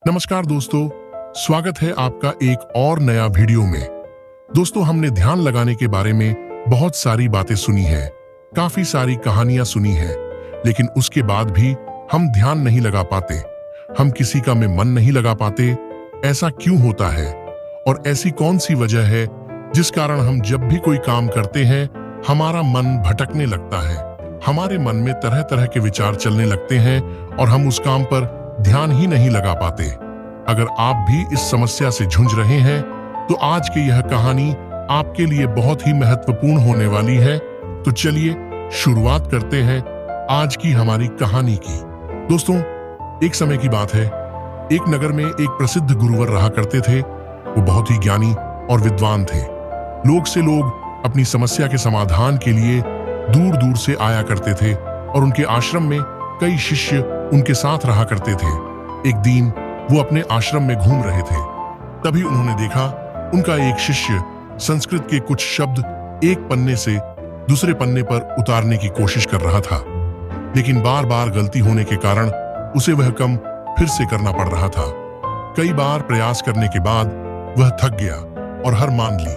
नमस्कार दोस्तों, स्वागत है आपका एक और नया वीडियो में। दोस्तों, हमने ध्यान लगाने के बारे में बहुत सारी बातें सुनी हैं, काफी सारी कहानियां सुनी हैं, लेकिन उसके बाद भी हम ध्यान नहीं लगा पाते। हम किसी का में मन नहीं लगा पाते। ऐसा क्यों होता है और ऐसी कौन सी वजह है जिस कारण हम जब भी कोई काम करते हैं हमारा मन भटकने लगता है, हमारे मन में तरह तरह के विचार चलने लगते हैं और हम उस काम पर ध्यान ही नहीं लगा पाते। अगर आप भी इस समस्या से जूझ रहे हैं तो आज की यह कहानी आपके लिए बहुत ही महत्वपूर्ण होने वाली है। तो चलिए शुरुआत करते हैं आज की हमारी कहानी की। दोस्तों, एक समय की बात है, एक नगर में एक प्रसिद्ध गुरुवर रहा करते थे। वो बहुत ही ज्ञानी और विद्वान थे। लोग से लोग अपनी समस्या के समाधान के लिए दूर दूर से आया करते थे और उनके आश्रम में कई शिष्य उनके साथ रहा करते थे। एक दिन वो अपने आश्रम में घूम रहे थे, तभी उन्होंने देखा उनका एक शिष्य संस्कृत के कुछ शब्द एक पन्ने से दूसरे पन्ने पर उतारने की कोशिश कर रहा था, लेकिन बार बार गलती होने के कारण उसे वह काम फिर से करना पड़ रहा था। कई बार प्रयास करने के बाद वह थक गया और हार मान ली।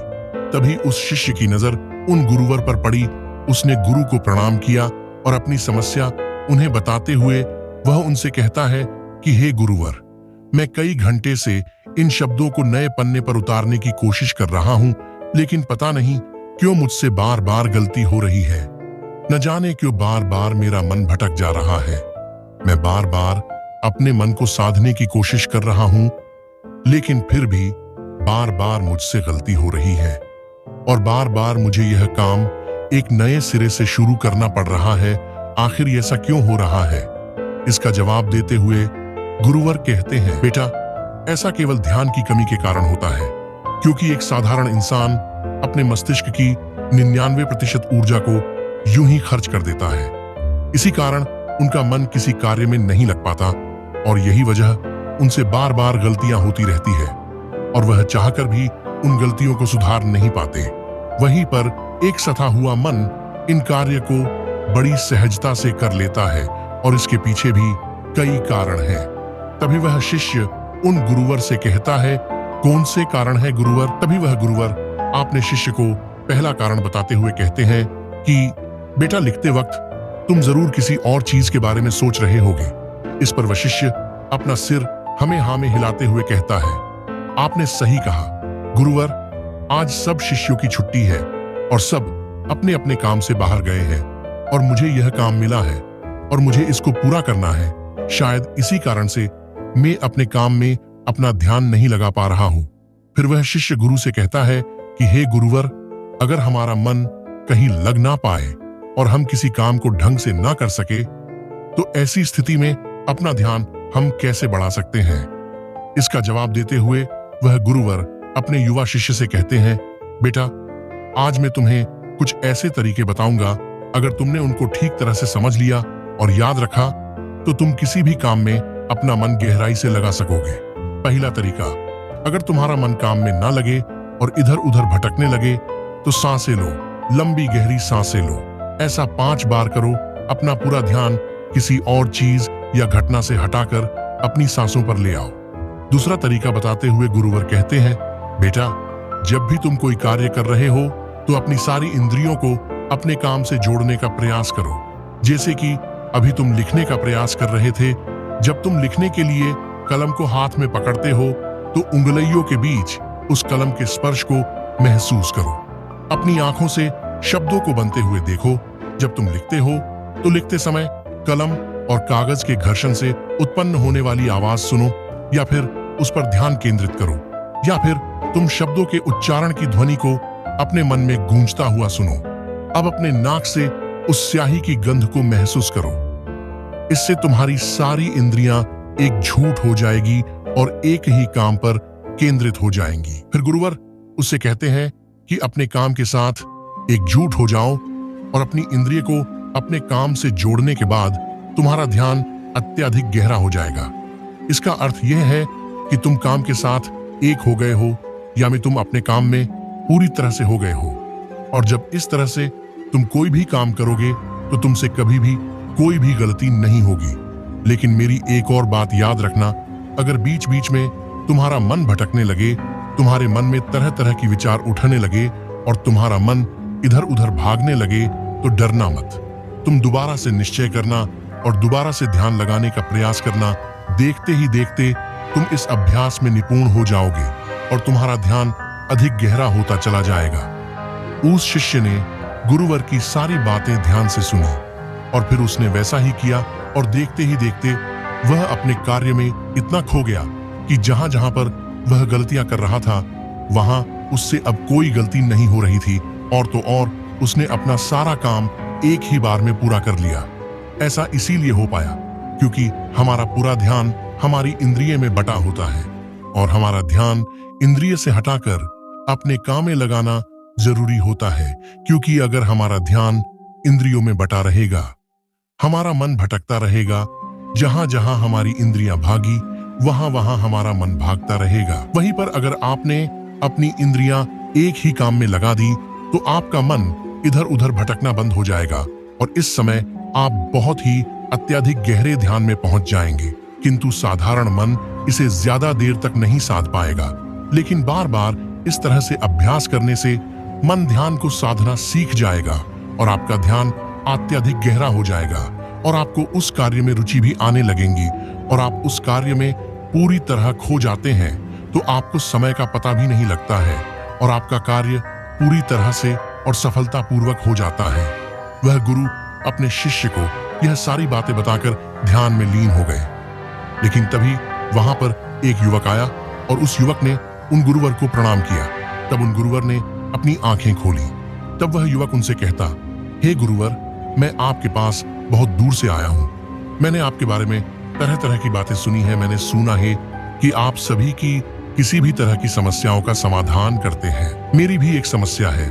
तभी उस शिष्य की नजर उन गुरुवर पर पड़ी। उसने गुरु को प्रणाम किया और अपनी समस्या उन्हें बताते हुए वह उनसे कहता है कि हे गुरुवर, मैं कई घंटे से इन शब्दों को नए पन्ने पर उतारने की कोशिश कर रहा हूं, लेकिन पता नहीं क्यों मुझसे बार बार गलती हो रही है। न जाने क्यों बार बार मेरा मन भटक जा रहा है। मैं बार बार अपने मन को साधने की कोशिश कर रहा हूं, लेकिन फिर भी बार बार मुझसे गलती हो रही है और बार बार मुझे यह काम एक नए सिरे से शुरू करना पड़ रहा है। आखिर ऐसा क्यों हो रहा है? इसका जवाब देते हुए गुरुवर कहते हैं, बेटा, ऐसा केवल ध्यान की कमी के कारण होता है, क्योंकि एक साधारण इंसान अपने मस्तिष्क की 99% ऊर्जा को यूं ही खर्च कर देता है। इसी कारण उनका मन किसी कार्य में नहीं लग पाता और यही वजह उनसे बार बार गलतियां होती रहती है और वह चाहकर भी उन गलतियों को सुधार नहीं पाते। वहीं पर एक सता हुआ मन इन कार्य को बड़ी सहजता से कर लेता है और इसके पीछे भी कई कारण हैं। तभी वह शिष्य उन गुरुवर से कहता है, कौन से कारण है गुरुवर? तभी वह गुरुवर आपने शिष्य को पहला कारण बताते हुए कहते हैं कि बेटा, लिखते वक्त तुम जरूर किसी और चीज के बारे में सोच रहे होगे। इस पर वह शिष्य अपना सिर हमें हाँ में हिलाते हुए कहता है, आपने सही कहा गुरुवर, आज सब शिष्यों की छुट्टी है और सब अपने अपने काम से बाहर गए हैं और मुझे यह काम मिला है और मुझे इसको पूरा करना है। शायद इसी कारण से मैं अपने काम में अपना ध्यान नहीं लगा पा रहा हूं। फिर वह शिष्य गुरु से कहता है कि हे गुरुवर, अगर हमारा मन कहीं लग ना पाए और हम किसी काम को ढंग से ना कर सके तो ऐसी स्थिति में अपना ध्यान हम कैसे बढ़ा सकते हैं? इसका जवाब देते हुए वह गुरुवर अपने युवा शिष्य से कहते हैं, बेटा, आज मैं तुम्हें कुछ ऐसे तरीके बताऊंगा, अगर तुमने उनको ठीक तरह से समझ लिया और याद रखा तो तुम किसी भी काम में अपना मन गहराई से लगा सकोगे। पहला तरीका, अगर तुम्हारा मन काम में ना लगे और इधर उधर भटकने लगे तो सांसें लो, लंबी गहरी सांसें लो। ऐसा 5 बार करो। अपना पूरा ध्यान किसी और चीज या घटना से हटाकर अपनी सांसों पर ले आओ। दूसरा तरीका बताते हुए गुरुवर कहते हैं, बेटा, जब भी तुम कोई कार्य कर रहे हो तो अपनी सारी इंद्रियों को अपने काम से जोड़ने का प्रयास करो। जैसे कि अभी तुम लिखने का प्रयास कर रहे थे, जब तुम लिखने के लिए कलम को हाथ में पकड़ते हो तो उंगलियों के बीच उस कलम के स्पर्श को महसूस करो। अपनी आंखों से शब्दों को बनते हुए देखो। जब तुम लिखते हो तो लिखते समय कलम और कागज के घर्षण से उत्पन्न होने वाली आवाज सुनो या फिर उस पर ध्यान केंद्रित करो, या फिर तुम शब्दों के उच्चारण की ध्वनि को अपने मन में गूंजता हुआ सुनो। अब अपने नाक से उस स्याही की गंध को महसूस करो। इससे तुम्हारी सारी इंद्रियां एकजुट हो जाएगी और एक ही काम पर केंद्रित हो जाएंगी। फिर गुरुवर उससे कहते हैं कि अपने काम के साथ एकजुट हो जाओ और अपनी इंद्रिय को अपने काम से जोड़ने के बाद तुम्हारा ध्यान अत्यधिक गहरा हो जाएगा। इसका अर्थ यह है कि तुम काम के साथ एक हो गए हो, या में तुम अपने काम में पूरी तरह से हो गए हो। और जब इस तरह से तुम कोई भी काम करोगे तो तुमसे कभी भी कोई भी गलती नहीं होगी। लेकिन मेरी एक और बात याद रखना, अगर बीच बीच में तुम्हारा मन भटकने लगे, तुम्हारे मन में तरह तरह की विचार उठने लगे और तुम्हारा मन इधर उधर भागने लगे, तो डरना मत। तुम दोबारा से निश्चय करना और दोबारा से ध्यान लगाने का प्रयास करना। देखते ही देखते तुम इस अभ्यास में निपुण हो जाओगे और तुम्हारा ध्यान अधिक गहरा होता चला जाएगा। उस शिष्य ने गुरुवर की सारी बातें ध्यान से सुनी और फिर उसने वैसा ही किया और देखते ही देखते वह अपने कार्य में इतना खो गया कि जहां जहां पर वह गलतियां कर रहा था, वहां उससे अब कोई गलती नहीं हो रही थी। और तो और उसने अपना सारा काम एक ही बार में पूरा कर लिया। ऐसा इसीलिए हो पाया क्योंकि हमारा पूरा ध्यान हमारी इंद्रिय में बटा होता है और हमारा ध्यान इंद्रिय से हटाकर अपने काम में लगाना जरूरी होता है। क्योंकि अगर हमारा ध्यान इंद्रियों में बटा रहेगा, हमारा मन भटकता रहेगा, जहां जहां हमारी इंद्रियां भागी वहां वहां हमारा मन भागता रहेगा। वहीं पर अगर आपने अपनी इंद्रियां एक ही काम में लगा दी तो आपका मन इधर उधर भटकना बंद हो जाएगा और इस समय आप बहुत ही अत्यधिक गहरे ध्यान में पहुंच जाएंगे। किंतु साधारण मन इसे ज्यादा देर तक नहीं साध पाएगा। लेकिन बार बार इस तरह से अभ्यास करने से मन ध्यान को साधना सीख जाएगा और आपका ध्यान अत्यधिक गहरा हो जाएगा और आपको उस कार्य में रुचि भी आने लगेंगी और आप उस कार्य में पूरी तरह खो जाते हैं तो आपको समय का पता भी नहीं लगता है और आपका कार्य पूरी तरह से और सफलतापूर्वक हो जाता है। वह गुरु अपने शिष्य को यह सारी बातें बताकर ध्यान में लीन हो गए। लेकिन तभी वहां पर एक युवक आया और उस युवक ने उन गुरुवर को प्रणाम किया। तब उन गुरुवर ने अपनी आंखें खोली। तब वह युवक उनसे कहता, हे गुरुवर, मैं आपके पास बहुत दूर से आया हूं। मैंने आपके बारे में तरह तरह की बातें सुनी है। मैंने सुना है कि आप सभी की किसी भी तरह की समस्याओं का समाधान करते हैं। मेरी भी एक समस्या है,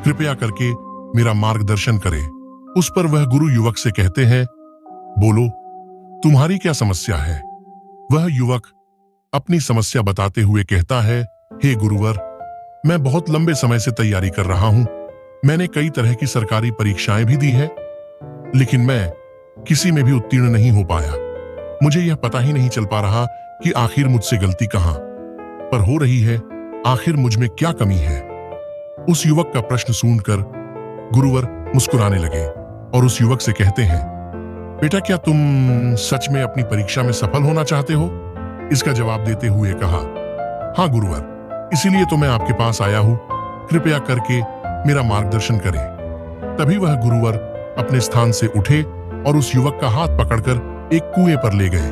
कृपया करके मेरा मार्गदर्शन करें। उस पर वह गुरु युवक से कहते हैं, बोलो, तुम्हारी क्या समस्या है? वह युवक अपनी समस्या बताते हुए कहता है, हे गुरुवर, मैं बहुत लंबे समय से तैयारी कर रहा हूं। मैंने कई तरह की सरकारी परीक्षाएं भी दी हैं, लेकिन मैं किसी में भी उत्तीर्ण नहीं हो पाया। मुझे यह पता ही नहीं चल पा रहा कि आखिर मुझसे गलती कहां पर हो रही है, आखिर मुझ में क्या कमी है। उस युवक का प्रश्न सुनकर गुरुवर मुस्कुराने लगे और उस युवक से कहते हैं, बेटा, क्या तुम सच में अपनी परीक्षा में सफल होना चाहते हो? इसका जवाब देते हुए कहा, हाँ गुरुवर, इसीलिए तो मैं आपके पास आया हूं। कृपया करके मेरा मार्गदर्शन करें। तभी वह गुरुवर अपने स्थान से उठे और उस युवक का हाथ पकड़कर एक कुएं पर ले गए।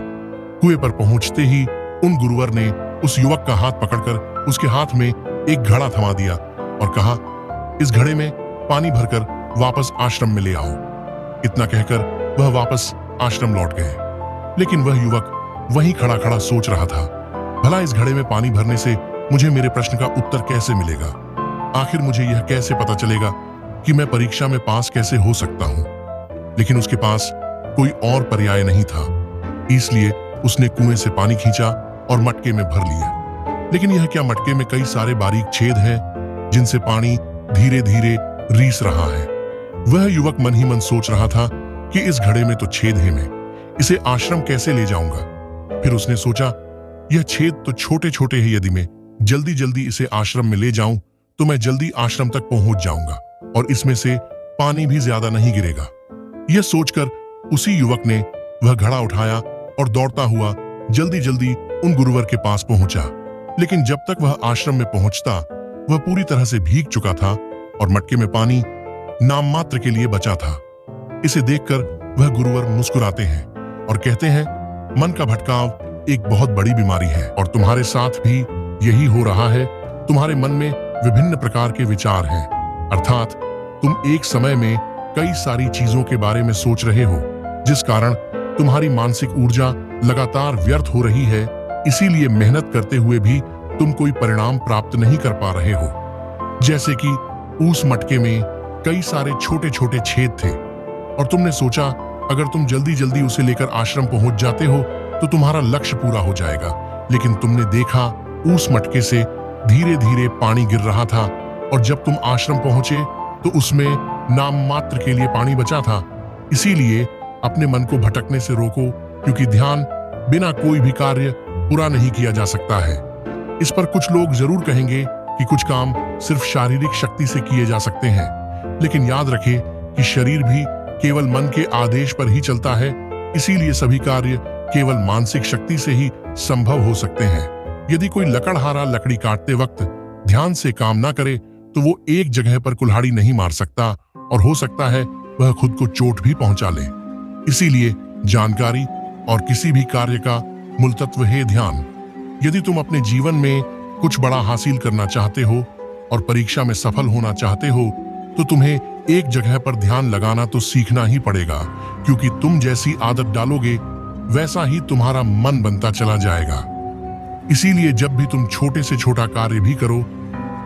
कुएं पर पहुंचते ही उन गुरुवर ने उस युवक का हाथ पकड़कर उसके हाथ में एक घड़ा थमा दिया और कहा, इस घड़े में पानी भरकर वापस आश्रम में ले आओ। इतना कहकर वह वापस आश्रम लौट गए। लेकिन वह युवक वहीं खड़ा खड़ा सोच रहा था, भला इस घड़े में पानी भरने से मुझे मेरे प्रश्न का उत्तर कैसे मिलेगा? आखिर मुझे यह कैसे पता चलेगा कि मैं परीक्षा में पास कैसे हो सकता हूं? लेकिन उसके पास कोई और पर्याय नहीं था, इसलिए उसने कुएं से पानी खींचा और मटके में भर लिया। लेकिन यह क्या, मटके में कई सारे बारीक छेद हैं जिनसे पानी धीरे धीरे रीस रहा है। वह युवक मन ही मन सोच रहा था कि इस घड़े में तो छेद है, मैं इसे आश्रम कैसे ले जाऊंगा? फिर उसने सोचा, यह छेद तो छोटे छोटे हैं, यदि मैं जल्दी जल्दी इसे आश्रम में ले जाऊं तो मैं जल्दी आश्रम तक पहुंच जाऊंगा और इसमें से पानी भी ज्यादा नहीं गिरेगा। यह सोचकर उसी युवक ने वह घड़ा उठाया और दौड़ता हुआ जल्दी जल्दी उन गुरुवर के पास पहुंचा। लेकिन जब तक वह आश्रम में पहुंचता, वह पूरी तरह से भीग चुका था और मटके में पानी नाम मात्र के लिए बचा था। इसे देखकर वह गुरुवर मुस्कुराते हैं और कहते हैं, मन का भटकाव एक बहुत बड़ी बीमारी है और तुम्हारे साथ भी यही हो रहा है। तुम्हारे मन में विभिन्न प्रकार के विचार हैं, अर्थात तुम एक समय में कई सारी चीजों के बारे में सोच रहे हो, जिस कारण तुम्हारी मानसिक ऊर्जा लगातार व्यर्थ हो रही है। इसीलिए मेहनत करते हुए भी तुम कोई परिणाम प्राप्त नहीं कर पा रहे हो। जैसे कि उस मटके में कई सारे छोटे छोटे छेद थे और तुमने सोचा अगर तुम जल्दी जल्दी उसे लेकर आश्रम पहुंच जाते हो तो तुम्हारा लक्ष्य पूरा हो जाएगा। लेकिन तुमने देखा उस मटके से धीरे धीरे पानी गिर रहा था और जब तुम आश्रम पहुंचे तो उसमें नाम मात्र के लिए पानी बचा था। इसीलिए अपने मन को भटकने से रोको, क्योंकि ध्यान बिना कोई भी कार्य पूरा नहीं किया जा सकता है। इस पर कुछ लोग जरूर कहेंगे कि कुछ काम सिर्फ शारीरिक शक्ति से किए जा सकते हैं, लेकिन याद रखें कि शरीर भी केवल मन के आदेश पर ही चलता है, इसीलिए सभी कार्य केवल मानसिक शक्ति से ही संभव हो सकते हैं। यदि कोई लकड़हारा लकड़ी काटते वक्त ध्यान से काम ना करे तो वो एक जगह पर कुल्हाड़ी नहीं मार सकता और हो सकता है वह खुद को चोट भी पहुंचा ले। इसीलिए जानकारी और किसी भी कार्य का मूल तत्व है ध्यान। यदि तुम अपने जीवन में कुछ बड़ा हासिल करना चाहते हो और परीक्षा में सफल होना चाहते हो तो तुम्हें एक जगह पर ध्यान लगाना तो सीखना ही पड़ेगा, क्योंकि तुम जैसी आदत डालोगे वैसा ही तुम्हारा मन बनता चला जाएगा। इसीलिए जब भी तुम छोटे से छोटा कार्य भी करो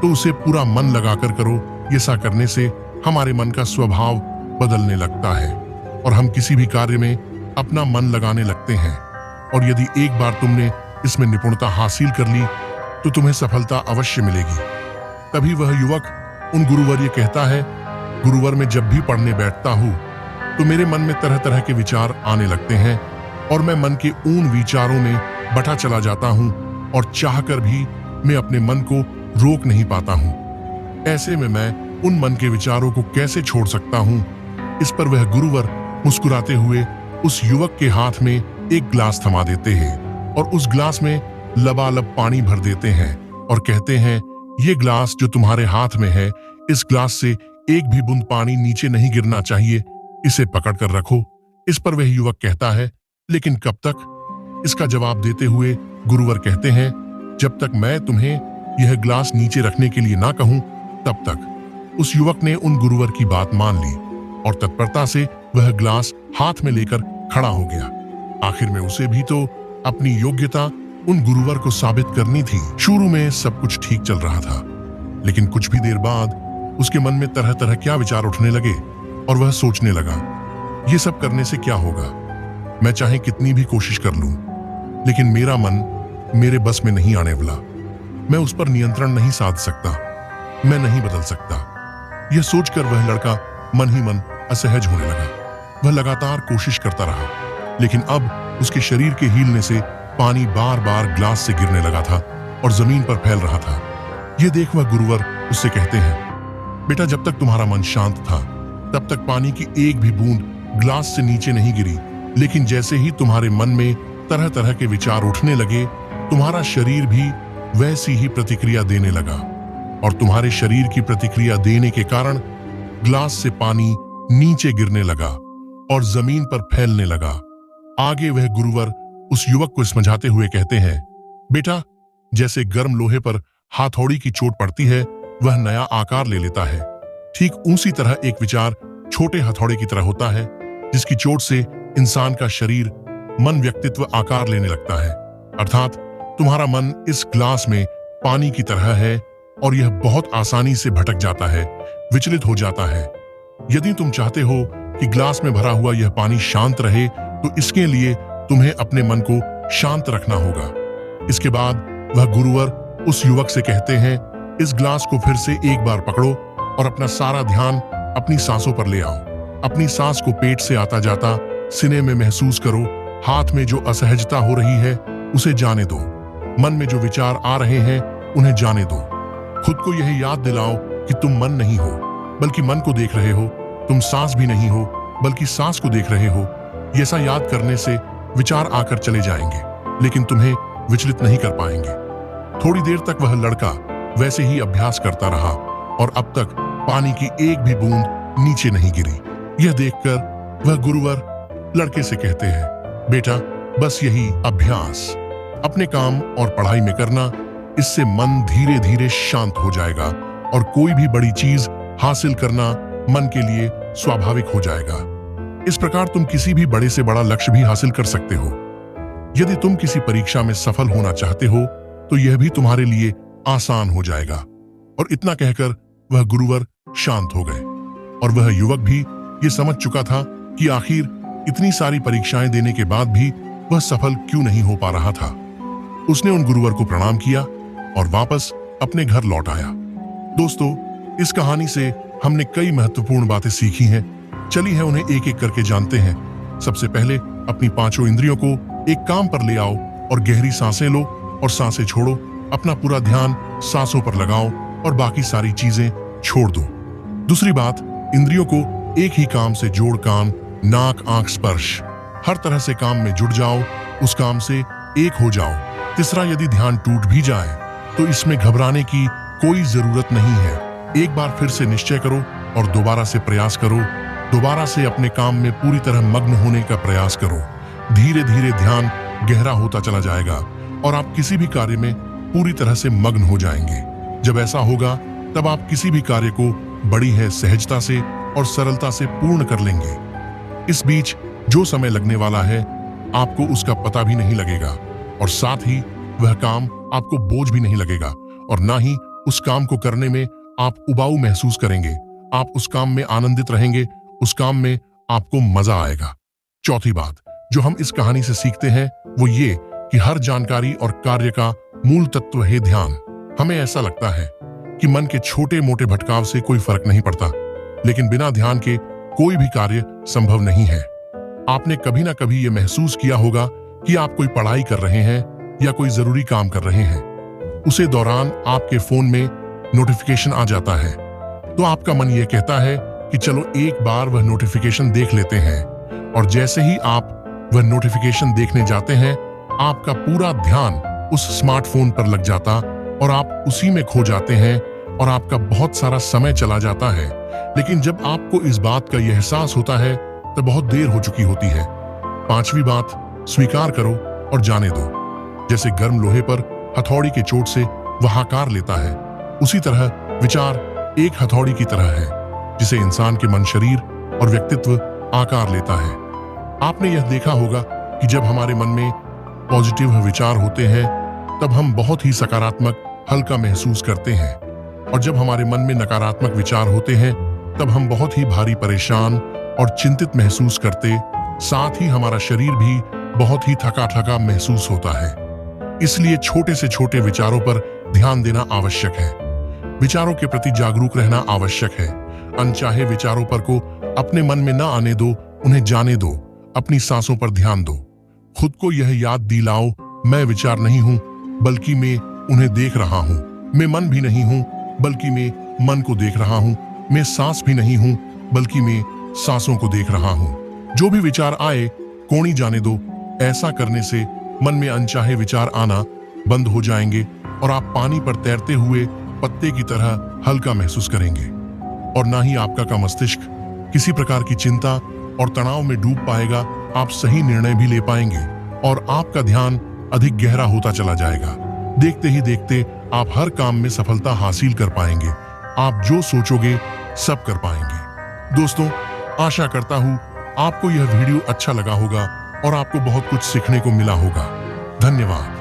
तो उसे पूरा मन लगाकर करो। ऐसा करने से हमारे मन का स्वभाव बदलने लगता है और हम किसी भी कार्य में अपना मन लगाने लगते हैं। और यदि एक बार तुमने इसमें निपुणता हासिल कर ली तो तुम्हें सफलता अवश्य मिलेगी। तभी वह युवक उन गुरुवर्य कहता है, गुरुवर में जब भी पढ़ने बैठता हूँ तो मेरे मन में तरह तरह के विचार आने लगते हैं और मैं मन के उन विचारों में बटा चला जाता हूँ और चाहकर भी मैं अपने मन को रोक नहीं पाता हूँ। ऐसे में मैं उन मन के विचारों को कैसे छोड़ सकता हूँ। इस पर वह गुरुवर मुस्कुराते हुए उस युवक के हाथ में एक ग्लास थमा देते हैं और उस ग्लास में लबालब पानी भर देते हैं और कहते हैं, ये ग्लास जो तुम्हारे हाथ में है, इस ग्लास से एक भी बूंद पानी नीचे नहीं गिरना चाहिए, इसे पकड़ कर रखो। इस पर वह युवक कहता है, लेकिन कब तक? इसका जवाब देते हुए गुरुवर कहते हैं, जब तक मैं तुम्हें यह ग्लास नीचे रखने के लिए ना कहूं तब तक। उस युवक ने उन गुरुवर की बात मान ली और तत्परता से वह ग्लास हाथ में लेकर खड़ा हो गया। आखिर में उसे भी तो अपनी योग्यता उन गुरुवर को साबित करनी थी। शुरू में सब कुछ ठीक चल रहा था, लेकिन कुछ भी देर बाद उसके मन में तरह तरह क्या विचार उठने लगे और वह सोचने लगा, ये सब करने से क्या होगा? मैं चाहे कितनी भी कोशिश कर लूं, लेकिन मेरा मन मेरे बस में नहीं आने वाला। मैं उस पर नियंत्रण नहीं साध सकता, मैं नहीं बदल सकता। यह सोचकर वह लड़का मन ही मन असहज होने लगा। वह लगातार कोशिश करता रहा, लेकिन अब उसके शरीर के हिलने से पानी बार बार ग्लास से गिरने लगा था और जमीन पर फैल रहा था। यह देख वह गुरुवर उससे कहते हैं, बेटा, जब तक तुम्हारा मन शांत था तब तक पानी की एक भी बूंद ग्लास से नीचे नहीं गिरी, लेकिन जैसे ही तुम्हारे मन में तरह तरह के विचार उठने लगे, तुम्हारा शरीर भी वैसी ही प्रतिक्रिया देने लगा और तुम्हारे शरीर की प्रतिक्रिया देने के कारण ग्लास से पानी नीचे गिरने लगा और जमीन पर फैलने लगा। आगे वह गुरुवर उस युवक को समझाते हुए कहते हैं, बेटा, जैसे गर्म लोहे पर हथौड़ी की चोट पड़ती है वह नया आकार ले लेता है, ठीक उसी तरह एक विचार छोटे हथौड़े की तरह होता है, जिसकी चोट से इंसान का शरीर, मन, व्यक्तित्व आकार लेने लगता है। अर्थात तुम्हारा मन इस ग्लास में पानी की तरह है और यह बहुत आसानी से भटक जाता है, विचलित हो जाता है। यदि तुम चाहते हो कि ग्लास में भरा हुआ यह पानी शांत रहे तो इसके लिए तुम्हें अपने मन को शांत रखना होगा। इसके बाद वह गुरुवर उस युवक से कहते हैं, इस ग्लास को फिर से एक बार पकड़ो और अपना सारा ध्यान अपनी सांसों पर ले आओ। अपनी सांस को पेट से आता जाता सीने में महसूस करो। हाथ में जो असहजता हो रही है उसे जाने दो। मन में जो विचार आ रहे हैं उन्हें जाने दो। खुद को यह याद दिलाओ कि तुम मन नहीं हो बल्कि मन को देख रहे हो। तुम सांस भी नहीं हो बल्कि सांस को देख रहे हो। ऐसा याद करने से विचार आकर चले जाएंगे, लेकिन तुम्हें विचलित नहीं कर पाएंगे। थोड़ी देर तक वह लड़का वैसे ही अभ्यास करता रहा और अब तक पानी की एक भी बूंद नीचे नहीं गिरी। यह देखकर वह गुरुवर लड़के से कहते हैं, बेटा, बस यही अभ्यास अपने काम और पढ़ाई में करना, इससे मन धीरे धीरे शांत हो जाएगा और कोई भी बड़ी चीज हासिल करना मन के लिए स्वाभाविक हो जाएगा। इस प्रकार तुम किसी भी बड़े से बड़ा लक्ष्य भी हासिल कर सकते हो। यदि तुम किसी परीक्षा में सफल होना चाहते हो तो यह भी तुम्हारे लिए आसान हो जाएगा। और इतना कहकर वह गुरुवर शांत हो गए और वह युवक भी ये समझ चुका था कि आखिर इतनी सारी परीक्षाएं देने के बाद भी वह सफल क्यों नहीं हो पा रहा था। उसने उन गुरुवर को प्रणाम किया और वापस अपने घर लौट आया। दोस्तों, इस कहानी से हमने कई महत्वपूर्ण बातें सीखी हैं। चली है उन्हें एक एक करके जानते हैं। सबसे पहले अपनी पांचों इंद्रियों को एक काम पर ले आओ और गहरी सांसें लो और सांसें छोड़ो। अपना पूरा ध्यान सांसों पर लगाओ और बाकी सारी चीजें छोड़ दो। दूसरी बात, इंद्रियों को एक ही काम से जोड़, कान, नाक, आंख, स्पर्श, हर तरह से काम में जुड़ जाओ, उस काम से एक हो जाओ। तीसरा, यदि ध्यान टूट भी जाए तो इसमें घबराने की कोई जरूरत नहीं है। एक बार फिर से निश्चय करो और दोबारा से प्रयास करो। दोबारा से अपने काम में पूरी तरह मग्न होने का प्रयास करो। धीरे धीरे ध्यान गहरा होता चला जाएगा और आप किसी भी कार्य में पूरी तरह से मग्न हो जाएंगे। जब ऐसा होगा तब आप किसी भी कार्य को बड़ी है सहजता से और सरलता से पूर्ण कर लेंगे। इस बीच जो समय लगने वाला है आपको उसका पता भी नहीं लगेगा और साथ ही वह काम आपको बोझ भी नहीं लगेगा और ना ही उस काम को करने में आप उबाऊ महसूस करेंगे। आप उस काम में आनंदित रहेंगे, उस काम में आपको मजा आएगा। चौथी बात जो हम इस कहानी से सीखते हैं वो ये कि हर जानकारी और कार्य का मूल तत्व है ध्यान। हमें ऐसा लगता है कि मन के छोटे मोटे भटकाव से कोई फर्क नहीं पड़ता, लेकिन बिना ध्यान के कोई भी कार्य संभव नहीं है। आपने कभी ना कभी ये महसूस किया होगा कि आप कोई पढ़ाई कर रहे हैं या कोई जरूरी काम कर रहे हैं, उसे दौरान आपके फोन में नोटिफिकेशन आ जाता है तो आपका मन ये कहता है कि चलो एक बार वह नोटिफिकेशन देख लेते हैं, और जैसे ही आप वह नोटिफिकेशन देखने जाते हैं आपका पूरा ध्यान उस स्मार्टफोन पर लग जाता और आप उसी में खो जाते हैं और आपका बहुत सारा समय चला जाता है। लेकिन जब आपको इस बात का यह एहसास होता है तब बहुत देर हो चुकी होती है। पांचवी बात, स्वीकार करो और जाने दो। जैसे गर्म लोहे पर हथौड़ी के चोट से वह आकार लेता है, उसी तरह विचार एक हथौड़ी की तरह है जिसे इंसान के मन, शरीर और व्यक्तित्व आकार लेता है। आपने यह देखा होगा कि जब हमारे मन में पॉजिटिव विचार होते हैं तब हम बहुत ही सकारात्मक, हल्का महसूस करते हैं, और जब हमारे मन में नकारात्मक विचार होते हैं तब हम बहुत ही भारी, परेशान और चिंतित महसूस करते, साथ ही हमारा शरीर भी बहुत ही थका थका महसूस होता है। इसलिए छोटे से छोटे विचारों पर ध्यान देना आवश्यक है। विचारों के प्रति जागरूक रहना आवश्यक है। अनचाहे विचारों पर को अपने मन में ना आने दो, उन्हें जाने दो। अपनी सांसों पर ध्यान दो। खुद को यह याद दिलाओ, मैं विचार नहीं हूं बल्कि मैं उन्हें देख रहा हूं। मैं मन भी नहीं हूं बल्कि मैं मन को देख रहा हूं। मैं सांस भी नहीं हूं बल्कि मैं सांसों को देख रहा हूं। जो भी विचार आए कोणी जाने दो। ऐसा करने से मन में अनचाहे विचार आना बंद हो जाएंगे और आप पानी पर तैरते हुए पत्ते की तरह हल्का महसूस करेंगे, और ना ही आपका का मस्तिष्क किसी प्रकार की चिंता और तनाव में डूब पाएगा। आप सही निर्णय भी ले पाएंगे और आपका ध्यान अधिक गहरा होता चला जाएगा। देखते ही देखते आप हर काम में सफलता हासिल कर पाएंगे। आप जो सोचोगे सब कर पाएंगे। दोस्तों, आशा करता हूं आपको यह वीडियो अच्छा लगा होगा और आपको बहुत कुछ सीखने को मिला होगा। धन्यवाद।